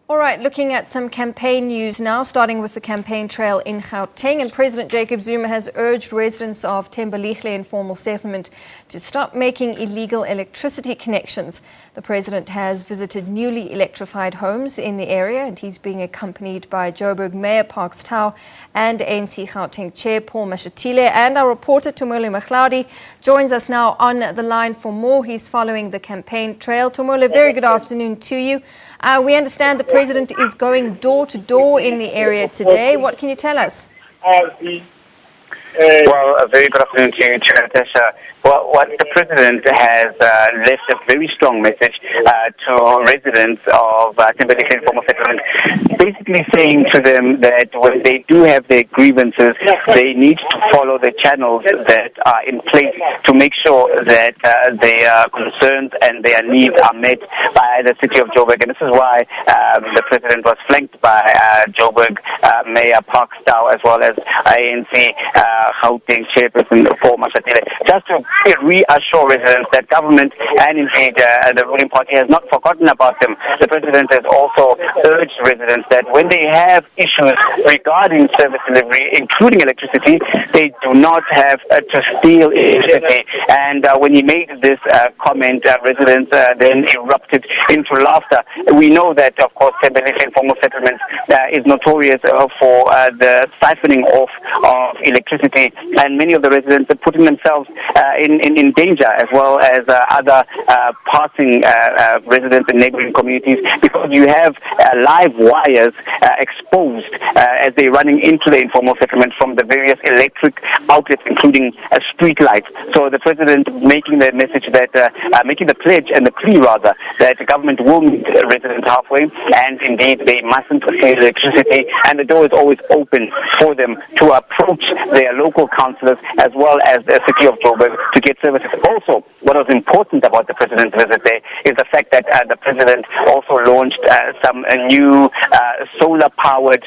All right, looking at some campaign news now, starting with the campaign trail in Gauteng. And President Jacob Zuma has urged residents of Thembelihle Informal Settlement to stop making illegal electricity connections. The president has visited newly electrified homes in the area, and he's being accompanied by Joburg Mayor Parks Tau and ANC Gauteng Chair Paul Mashatile. And our reporter Tumaole Mohlaoli joins us now on the line for more. He's following the campaign trail. Tumaole, very good afternoon to you. We understand the president is going door to door in the area today. What can you tell us? Well, a very good afternoon to you, Natasha. Well, what the president has left a very strong message to residents of Thembelihle Informal Settlement, basically saying to them that when they do have their grievances, they need to follow the channels that are in place to make sure that their concerns and their needs are met by the city of Joburg. And this is why the president was flanked by Joburg Mayor Parks Tau, as well as ANC Gauteng Chairperson Paul Mashatile, just to reassure residents that government and indeed the ruling party has not forgotten about them. The president has also urged residents that when they have issues regarding service delivery, including electricity, they do not have to steal electricity. And when he made this comment, residents then erupted into laughter. We know that, of course, Thembelihle Informal Settlement is notorious for the siphoning off of electricity, and many of the residents are putting themselves in danger, as well as other passing residents in neighboring communities, because you have live wires exposed as they're running into the informal settlement from the various electric outlets, including street lights. So the president making the message that, making the pledge and the plea rather, that the government will meet residents halfway, and indeed they mustn't steal electricity, and the door is always open for them to approach their local councillors as well as the city of Joburg to get services. Also, what was important about the president's visit there is the fact that the president also launched some new solar-powered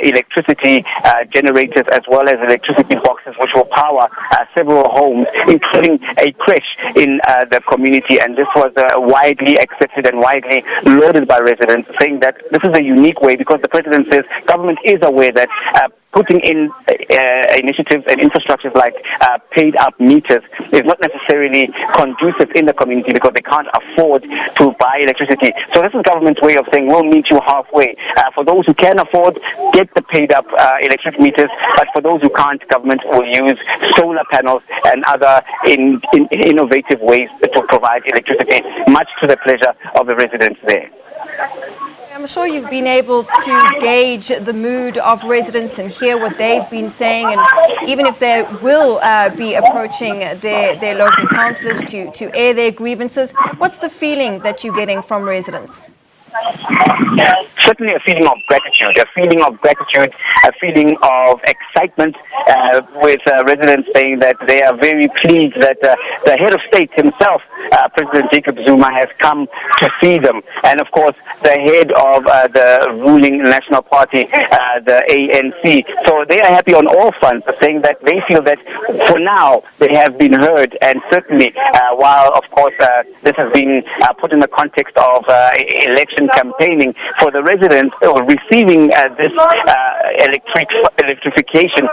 electricity generators, as well as electricity boxes, which will power several homes, including a creche in the community. And this was widely accepted and widely lauded by residents, saying that this is a unique way, because the president says government is aware that putting in initiatives and infrastructures like paid-up meters is not necessarily conducive in the community, because they can't afford to buy electricity. So this is government's way of saying we'll meet you halfway. For those who can afford, get the paid-up electric meters, but for those who can't, government will use solar panels and other innovative ways to provide electricity, much to the pleasure of the residents there. I'm sure you've been able to gauge the mood of residents and hear what they've been saying, and even if they will be approaching their local councillors to air their grievances, what's the feeling that you're getting from residents? Certainly a feeling of gratitude, a feeling of excitement, with residents saying that they are very pleased that the head of state himself, President Jacob Zuma, has come to see them. And of course, the head of the ruling National Party, the ANC. So they are happy on all fronts, saying that they feel that for now they have been heard. And certainly, while of course this has been put in the context of election campaigning, for the residents receiving this electrification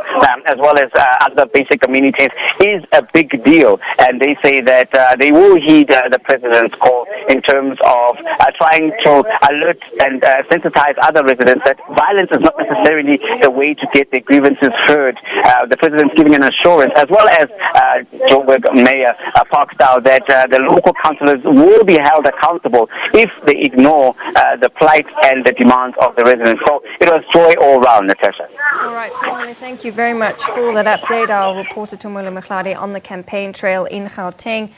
as well as other basic amenities is a big deal. And they say that they will heed the president's call in terms of trying to alert and sensitize other residents that violence is not necessarily the way to get their grievances heard. The president's giving an assurance, as well as Joburg Mayor Parks Tau, that the local councillors will be held accountable if they ignore the plight and the demands of the residents. So it was joy all round, Natasha. All right, Tumaole, thank you very much for that update. Our reporter Tumaole Mohlaoli on the campaign trail in Gauteng.